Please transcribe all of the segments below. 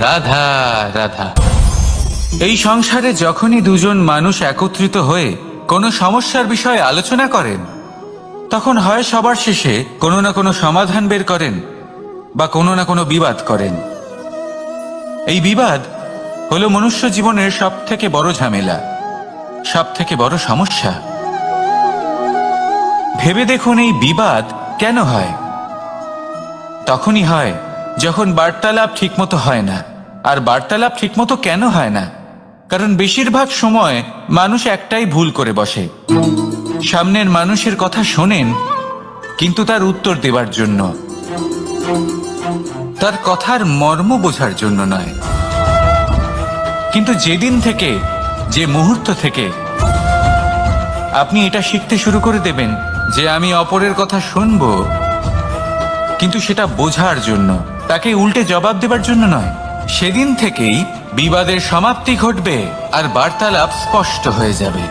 রাধা রাধা। এই সংসারে যখনই দুজন মানুষ একত্রিত হয়ে কোনো সমস্যার বিষয়ে আলোচনা করেন, তখন হয় সবার শেষে কোনো না কোনো সমাধান বের করেন বা কোনো না কোনো বিবাদ করেন। এই বিবাদ হলো মনুষ্য জীবনের সব থেকে বড় ঝামেলা, সব থেকে বড় সমস্যা। ভেবে দেখুন, এই বিবাদ কেন হয়? তখনই হয় যখন বার্তালাপ ঠিকমতো হয় না। আর বার্তালাপ ঠিকমতো কেন হয় না? কারণ বেশিরভাগ সময় মানুষ একটাই ভুল করে বসে। সামনের মানুষের কথা শোনেন, কিন্তু তার উত্তর দেবার জন্য, তার কথার মর্ম বোঝার জন্য নয়। কিন্তু যেদিন থেকে, যে মুহূর্ত থেকে আপনি এটা শিখতে শুরু করে দেবেন যে আমি অপরের কথা শুনব, কিন্তু সেটা বোঝার জন্য, তাকে উল্টে জবাব দেবার জন্য নয়, সেদিন থেকেই বিবাদের সমাপ্তি ঘটবে আর বার্তালাপ স্পষ্ট হয়ে যাবে।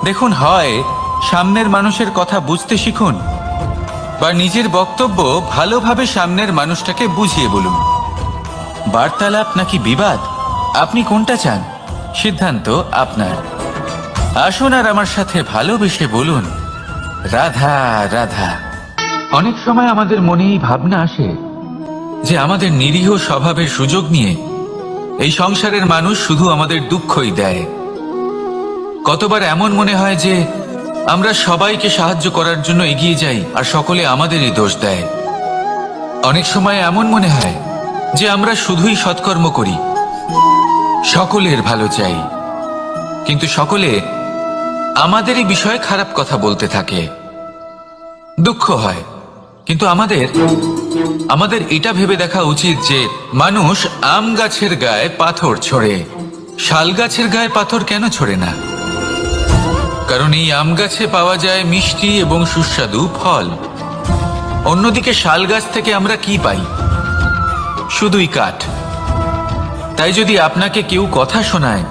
দেখুন, হয় সামনের মানুষের কথা বুঝতে শিখুন, বা নিজের বক্তব্য ভালোভাবে সামনের মানুষটাকে বুঝিয়ে বলুন। বার্তালাপ নাকি বিবাদ, আপনি কোনটা চান? সিদ্ধান্ত আপনার। আসুন আর আমার সাথে ভালোবেসে বলুন, রাধা রাধা। অনেক সময় আমাদের মনে এই ভাবনা আসে যে আমাদের নিরীহ স্বভাবের সুযোগ নিয়ে এই সংসারের মানুষ শুধু আমাদের দুঃখই দেয়। কতবার এমন মনে হয় যে আমরা সবাইকে সাহায্য করার জন্য এগিয়ে যাই আর সকলে আমাদেরই দোষ দেয়। অনেক সময় এমন মনে হয় যে আমরা শুধুই সৎকর্ম করি, সকলের ভালো চাই, কিন্তু সকলে আমাদেরই বিষয়ে খারাপ কথা বলতে থাকে। দুঃখ হয়, কিন্তু আমাদের এটা ভেবে দেখা উচিত যে মানুষ আম গাছের গায়ে পাথর ছোড়ে, শাল গাছের গায়ে পাথর কেন ছোড়ে না? কারণ এই আম গাছে পাওয়া যায় মিষ্টি এবং সুস্বাদু ফল। অন্যদিকে শাল গাছ থেকে আমরা কি পাই? শুধুই কাঠ। তাই যদি আপনাকে কেউ কথা শোনায়,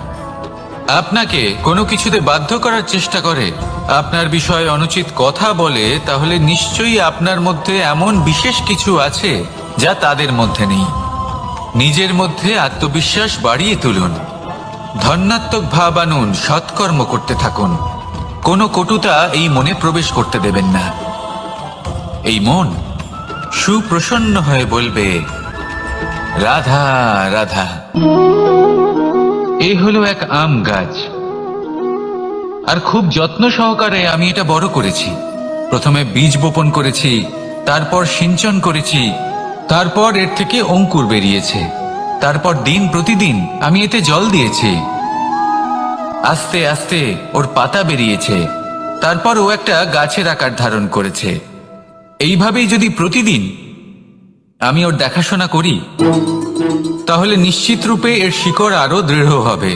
আপনাকে কোনো কিছুতে বাধ্য করার চেষ্টা করে, আপনার বিষয়ে অনুচিত কথা বলে, তাহলে নিশ্চয়ই আপনার মধ্যে এমন বিশেষ কিছু আছে যা তাদের মধ্যে নেই। নিজের মধ্যে আত্মবিশ্বাস বাড়িয়ে তুলুন, ধন্যাত্মক ভাব আনুন, সৎকর্ম করতে থাকুন। কোনো কটুতা এই মনে প্রবেশ করতে দেবেন না। এই মন সুপ্রসন্ন হয়ে বলবে, রাধা রাধা। এই হলো এক আম গাছ, আর খুব যত্ন সহকারে আমি এটা বড় করেছি। প্রথমে বীজ বপন করেছি, তারপর সিঞ্চন করেছি, তারপর এর থেকে অঙ্কুর বেরিয়েছে, তারপর দিন প্রতিদিন আমি এতে জল দিয়েছি। আস্তে আস্তে ওর পাতা বেরিয়েছে, তারপর ও একটা গাছের আকার ধারণ করেছে। এইভাবেই যদি প্রতিদিন আমি ওর দেখাশোনা করি, তাহলে নিশ্চিত রূপে এর শিকড় আরো দৃঢ় হবে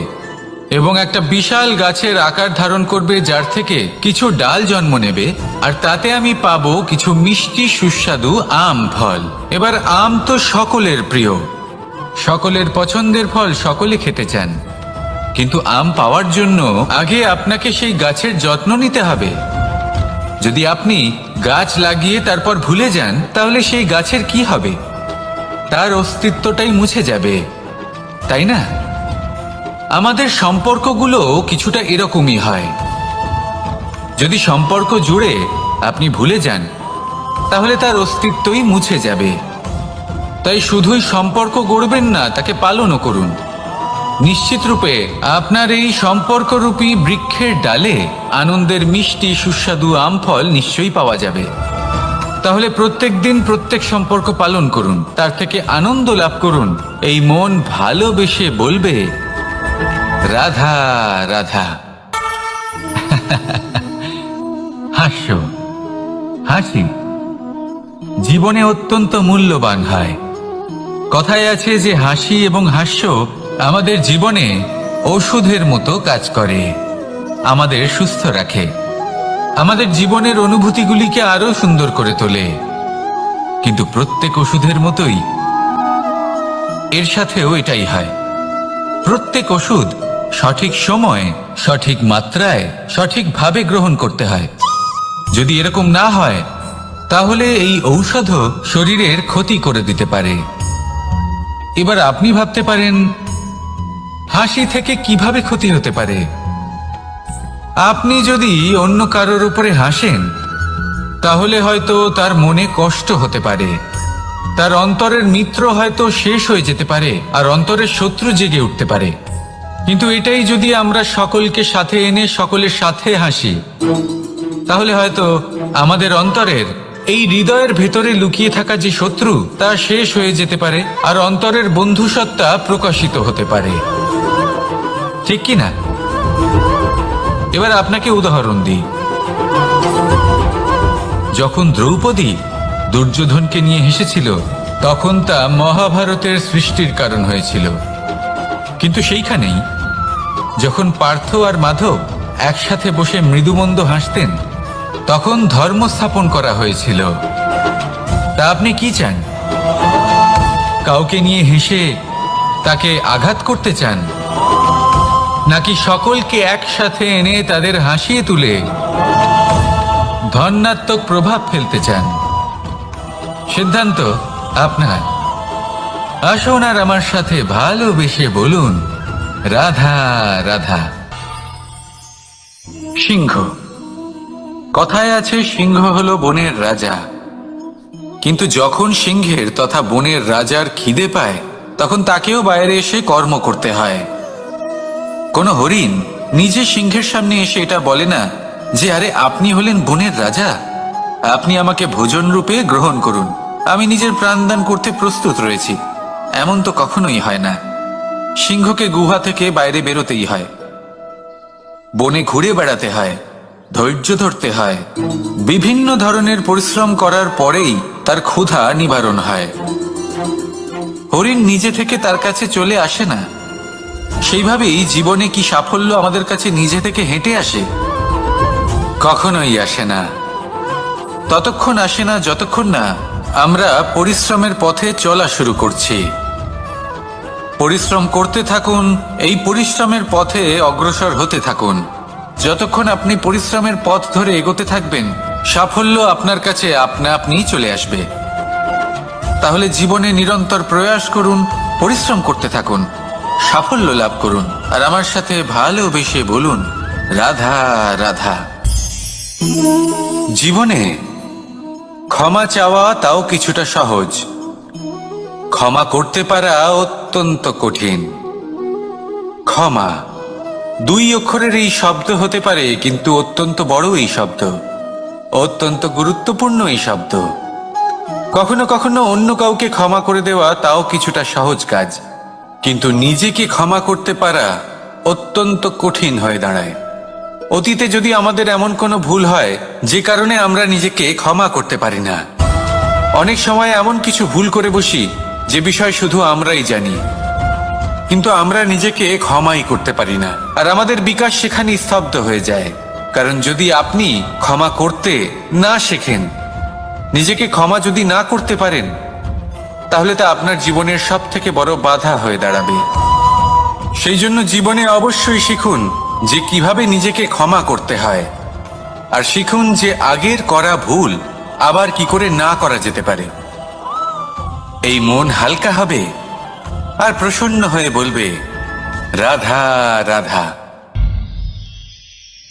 এবং একটা বিশাল গাছের আকার ধারণ করবে, যার থেকে কিছু ডাল জন্ম নেবে, আর তাতে আমি পাবো কিছু মিষ্টি সুস্বাদু আম ফল। এবার আম তো সকলের প্রিয়, সকলের পছন্দের ফল, সকলে খেতে চান। কিন্তু আম পাওয়ার জন্য আগে আপনাকে সেই গাছের যত্ন নিতে হবে। যদি আপনি গাছ লাগিয়ে তারপর ভুলে যান, তাহলে সেই গাছের কি হবে? তার অস্তিত্বটাই মুছে যাবে, তাই না? আমাদের সম্পর্কগুলো কিছুটা এরকমই হয়। যদি সম্পর্ক জুড়ে আপনি ভুলে যান, তাহলে তার অস্তিত্বই মুছে যাবে। তাই শুধুই সম্পর্ক গড়বেন না, তাকে পালনও করুন। নিশ্চিত রূপে আপনার এই সম্পর্করূপী বৃক্ষের ডালে আনন্দের মিষ্টি সুস্বাদু আম ফল নিশ্চয়ই পাওয়া যাবে। তাহলে প্রত্যেক দিন প্রত্যেক সম্পর্ক পালন করুন, তার থেকে আনন্দ লাভ করুন। এই মন ভালোবেসে বলবে, রাধা রাধা। হাস্য, হাসি জীবনে অত্যন্ত মূল্যবান হয়। কথায় আছে যে হাসি এবং হাস্য আমাদের জীবনে ঔষধের মতো কাজ করে, আমাদের সুস্থ রাখে, আমাদের জীবনের অনুভূতিগুলিকে আরো সুন্দর করে তোলে। কিন্তু প্রত্যেক ওষুধের মতোই এর সাথেও এটাই হয়। প্রত্যেক ওষুধ সঠিক সময়ে, সঠিক মাত্রায়, সঠিকভাবে গ্রহণ করতে হয়। যদি এরকম না হয়, তাহলে এই ঔষধও শরীরের ক্ষতি করে দিতে পারে। এবার আপনি ভাবতে পারেন, হাসি থেকে কিভাবে ক্ষতি হতে পারে? আপনি যদি অন্য কারোর উপরে হাসেন, তাহলে হয়তো তার মনে কষ্ট হতে পারে, তার অন্তরের মিত্র হয়তো শেষ হয়ে যেতে পারে, আর অন্তরের শত্রু জেগে উঠতে পারে। কিন্তু এটাই যদি আমরা সকলকে সাথে এনে সকলের সাথে হাসি, তাহলে হয়তো আমাদের অন্তরের এই হৃদয়ের ভেতরে লুকিয়ে থাকা যে শত্রু তা শেষ হয়ে যেতে পারে, আর অন্তরের বন্ধুসত্তা প্রকাশিত হতে পারে। ঠিক কি না? এবার আপনাকে উদাহরণ দিই। যখন দ্রৌপদী দুর্যোধনকে নিয়ে হেসেছিল, তখন তা মহাভারতের সৃষ্টির কারণ হয়েছিল। কিন্তু সেইখানেই যখন পার্থ আর মাধব একসাথে বসে মৃদুমন্দ হাসতেন, তখন ধর্ম স্থাপন করা হয়েছিল। তা আপনি কি চান? কাউকে নিয়ে হেসে তাকে আঘাত করতে চান, নাকি সকলকে একসাথে এনে তাদের হাসিয়ে তুলে ধনাত্মক প্রভাব ফেলতে চান? সিদ্ধান্ত আপনার। আসুন আর আমার সাথে ভালোবেসে বলুন, রাধা রাধা। সিংহ। কথায় আছে, সিংহ হলো বনের রাজা। কিন্তু যখন সিংহের তথা বনের রাজার খিদে পায়, তখন তাকেও বাইরে এসে কর্ম করতে হয়। কোনো হরিণ নিজে সিংহের সামনে এসে এটা বলে না যে, আরে আপনি হলেন বনের রাজা, আপনি আমাকে ভোজন রূপে গ্রহণ করুন, আমি নিজের প্রাণদান করতে প্রস্তুত রয়েছি। এমন তো কখনোই হয় না। সিংহকে গুহা থেকে বাইরে বেরোতেই হয়, বনে ঘুরে বেড়াতে হয়, ধৈর্য ধরতে হয়, বিভিন্ন ধরনের পরিশ্রম করার পরেই তার ক্ষুধা নিবারণ হয়। হরিণ নিজে থেকে তার কাছে চলে আসে না। সেইভাবেই জীবনে কি সাফল্য আমাদের কাছে নিজে থেকে হেঁটে আসে? কখনোই আসে না। ততক্ষণ আসে না যতক্ষণ না আমরা পরিশ্রমের পথে চলা শুরু করছি। পরিশ্রম করতে থাকুন, এই পরিশ্রমের পথে অগ্রসর হতে থাকুন। যতক্ষণ আপনি পরিশ্রমের পথ ধরে এগোতে থাকবেন, সাফল্য আপনার কাছে আপনা আপনি চলে আসবে। তাহলে জীবনে নিরন্তর প্রয়াস করুন, পরিশ্রম করতে থাকুন, সাফল্য লাভ করুন, আর আমার সাথে ভালোবেসে বলুন, রাধা রাধা। জীবনে ক্ষমা চাওয়া তাও কিছুটা সহজ, ক্ষমা করতে পারা অত্যন্ত কঠিন। ক্ষমা 2 অক্ষরের এই শব্দ হতে পারে, কিন্তু অত্যন্ত বড় এই শব্দ, অত্যন্ত গুরুত্বপূর্ণ এই শব্দ। কখনো কখনো অন্য কাউকে ক্ষমা করে দেওয়া তাও কিছুটা সহজ কাজ, কিন্তু নিজেকে ক্ষমা করতে পারা অত্যন্ত কঠিন হয়ে দাঁড়ায়। অতীতে যদি আমাদের এমন কোনো ভুল হয় যে কারণে আমরা নিজেকে ক্ষমা করতে পারি না, অনেক সময় এমন কিছু ভুল করে বসি যে বিষয় শুধু আমরাই জানি, কিন্তু আমরা নিজেকে ক্ষমাই করতে পারি না, আর আমাদের বিকাশ সেখানে স্তব্ধ হয়ে যায়। কারণ যদি আপনি ক্ষমা করতে না শেখেন, নিজেকে ক্ষমা যদি না করতে পারেন, তাহলে তা আপনার জীবনের সব থেকে বড় বাধা হয়ে দাঁড়াবে। সেই জন্য জীবনে অবশ্যই শিখুন যে কিভাবে নিজেকে ক্ষমা করতে হয়, আর শিখুন যে আগের করা ভুল আবার কি করে না করা যেতে পারে। এই মন হালকা হবে আর প্রসন্ন হয়ে বলবে, রাধা রাধা।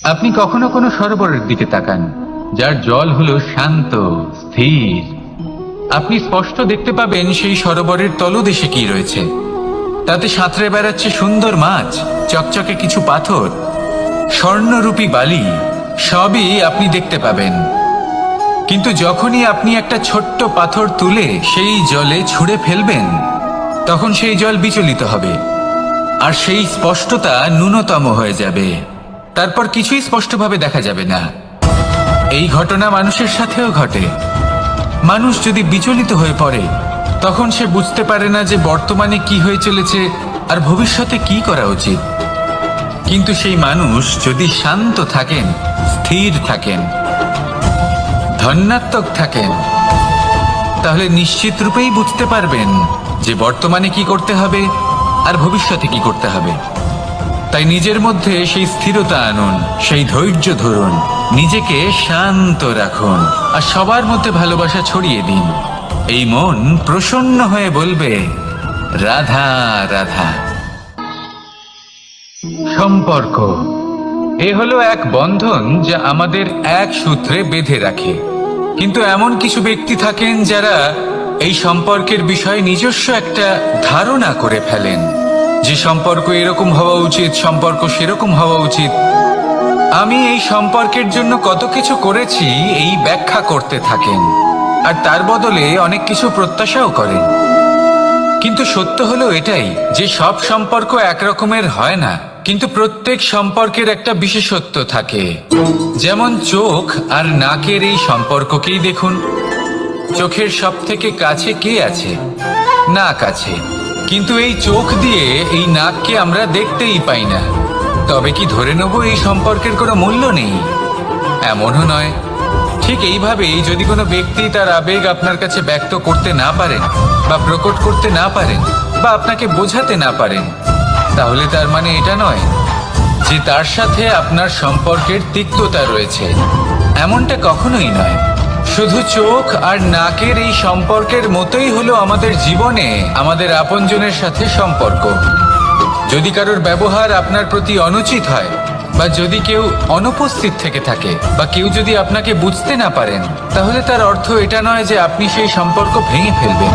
আপনি কখনো কোনো সরোবরের দিকে তাকান, যার জল হলো শান্ত, স্থির। আপনি স্পষ্ট দেখতে পাবেন সেই সরোবরের তলদেশে কি রয়েছে। তাতে সাঁতরে বেড়াচ্ছে সুন্দর মাছ, চকচকে কিছু পাথর, স্বর্ণরূপী বালি, সবই আপনি দেখতে পাবেন। কিন্তু যখনই আপনি একটা ছোট্ট পাথর তুলে সেই জলে ছুঁড়ে ফেলবেন, তখন সেই জল বিচলিত হবে, আর সেই স্পষ্টতা ন্যূনতম হয়ে যাবে। তারপর কিছুই স্পষ্টভাবে দেখা যাবে না। এই ঘটনা মানুষের সাথেও ঘটে। মানুষ যদি বিচলিত হয়ে পড়ে, তখন সে বুঝতে পারে না যে বর্তমানে কি হয়ে চলেছে আর ভবিষ্যতে কি করা উচিত। কিন্তু সেই মানুষ যদি শান্ত থাকেন, স্থির থাকেন, ধন্যাত্মক থাকেন, তাহলে নিশ্চিত রূপেই বুঝতে পারবেন যে বর্তমানে কি করতে হবে আর ভবিষ্যতে কি করতে হবে। তাই নিজের মধ্যে সেই স্থিরতা আনুন, সেই ধৈর্য ধরুন, নিজেকে শান্ত রাখুন আর সবার মধ্যে ভালোবাসা ছড়িয়ে দিন। এই মন প্রসন্ন হয়ে বলবে, রাধা রাধা। সম্পর্ক এ হলো এক বন্ধন যা আমাদের এক সূত্রে বেঁধে রাখে। কিন্তু এমন কিছু ব্যক্তি থাকেন যারা এই সম্পর্কের বিষয়ে নিজস্ব একটা ধারণা করে ফেলেন যে সম্পর্ক এরকম হওয়া উচিত, সম্পর্ক সেরকম হওয়া উচিত। আমি এই সম্পর্কের জন্য কত কিছু করেছি এই ব্যাখ্যা করতে থাকেন আর তার বদলে অনেক কিছু প্রত্যাশাও করেন। কিন্তু সত্য হলো এটাই যে সব সম্পর্ক একরকমের হয় না, কিন্তু প্রত্যেক সম্পর্কের একটা বিশেষত্ব থাকে। যেমন চোখ আর নাকের এই সম্পর্ককেই দেখুন। চোখের সব থেকে কাছে কে আছে? নাক আছে। কিন্তু এই চোখ দিয়ে এই নাককে আমরা দেখতেই পাই না। তবে কি ধরে নেব এই সম্পর্কের কোনো মূল্য নেই? এমনও নয়। ঠিক এইভাবেই যদি কোনো ব্যক্তি তার আবেগ আপনার কাছে ব্যক্ত করতে না পারেন বা প্রকট করতে না পারেন বা আপনাকে বোঝাতে না পারেন, তাহলে তার মানে এটা নয় যে তার সাথে আপনার সম্পর্কের তিক্ততা রয়েছে। এমনটা কখনোই নয়। শুধু চোখ আর নাকের এই সম্পর্কের মতোই হলো আমাদের জীবনে আমাদের আপনজনের সাথে সম্পর্ক। যদি কারোর ব্যবহার আপনার প্রতি অনুচিত হয় বা যদি কেউ অনুপস্থিত থেকে থাকে বা কেউ যদি আপনাকে বুঝতে না পারেন, তাহলে তার অর্থ এটা নয় যে আপনি সেই সম্পর্ক ভেঙে ফেলবেন।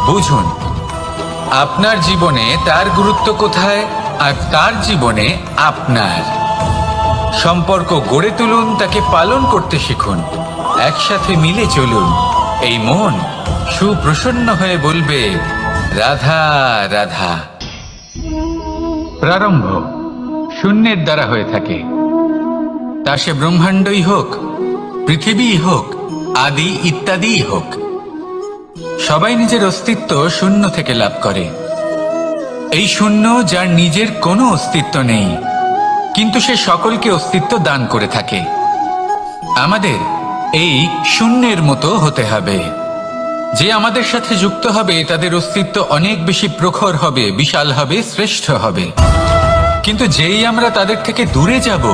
বুঝুন, আপনার জীবনে তার গুরুত্ব কোথায় আর তার জীবনে আপনার। সম্পর্ক গড়ে তুলুন, তাকে পালন করতে শিখুন, একসাথে মিলে চলুন। এই মন সুপ্রসন্ন হয়ে বলবে, রাধা রাধা। প্রারম্ভ শূন্যের দ্বারা হয়ে থাকে, তা সে ব্রহ্মাণ্ডই হোক, পৃথিবীই হোক, আদি ইত্যাদিই হোক। সবাই নিজের অস্তিত্ব শূন্য থেকে লাভ করে। এই শূন্য যার নিজের কোনো অস্তিত্ব নেই, কিন্তু সে সকলকে অস্তিত্ব দান করে থাকে। আমাদের এই শূন্যের মতো হতে হবে। যে আমাদের সাথে যুক্ত হবে তাদের অস্তিত্ব অনেক বেশি প্রখর হবে, বিশাল হবে, শ্রেষ্ঠ হবে। কিন্তু যেই আমরা তাদের থেকে দূরে যাব,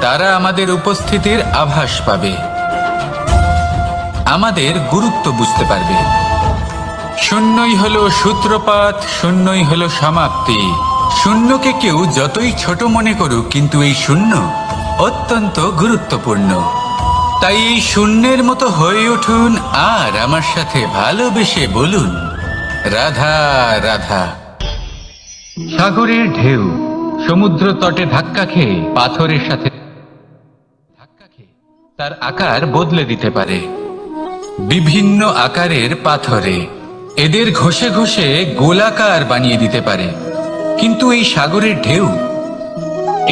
তারা আমাদের উপস্থিতির আভাস পাবে, আমাদের গুরুত্ব বুঝতে পারবে। শূন্যই হলো সূত্রপাত, শূন্যই হলো সমাপ্তি। শূন্যকে কেউ যতই ছোট মনে করুক, কিন্তু এই শূন্য অত্যন্ত গুরুত্বপূর্ণ। তাই এই শূন্যের মতো হয়ে উঠুন আর আমার সাথে ভালোবেসে বলুন, রাধা রাধা। সাগরের ঢেউ সমুদ্র তটে ধাক্কা খেয়ে পাথরের সাথে ধাক্কা খেয়ে তার আকার বদলে দিতে পারে। বিভিন্ন আকারের পাথরে এদের ঘষে ঘষে গোলাকার বানিয়ে দিতে পারে, কিন্তু এই সাগরের ঢেউ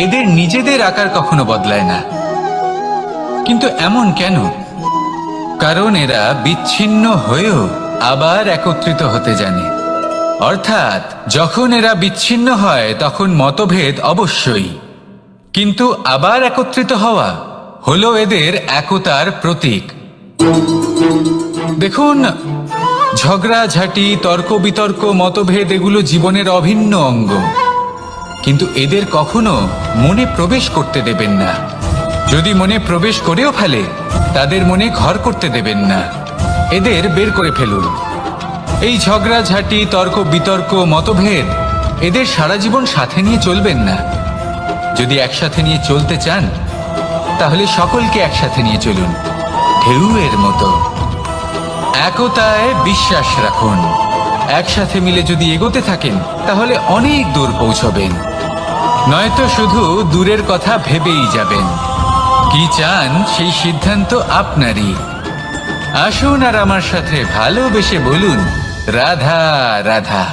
এদের নিজেদের আকার কখনো বদলায় না। কিন্তু এমন কেন? কারণ এরা বিচ্ছিন্ন হয়েও আবার একত্রিত হতে জানে। অর্থাৎ যখন এরা বিচ্ছিন্ন হয় তখন মতভেদ অবশ্যই, কিন্তু আবার একত্রিত হওয়া হলো এদের একতার প্রতীক। দেখুন, ঝগড়াঝাঁটি, তর্ক বিতর্ক, মতভেদ এগুলো জীবনের অভিন্ন অঙ্গ, কিন্তু এদের কখনো মনে প্রবেশ করতে দেবেন না। যদি মনে প্রবেশ করেও ফেলে, তাদের মনে ঘর করতে দেবেন না, এদের বের করে ফেলুন। এই ঝগড়াঝাঁটি, তর্ক বিতর্ক, মতভেদ এদের সারা জীবন সাথে নিয়ে চলবেন না। যদি একসাথে নিয়ে চলতে চান, তাহলে সকলকে একসাথে নিয়ে চলুন, ঢেউয়ের মতো। একতায় বিশ্বাস রাখুন। একসাথে মিলে যদি এগোতে থাকেন, তাহলে অনেক দূর পৌঁছবেন। নয়তো শুধু দূরের কথা ভেবেই যাবেন। কি চান সেই সিদ্ধান্ত আপনারই। আসুন আর আমার সাথে ভালোবেসে বলুন, রাধা রাধা।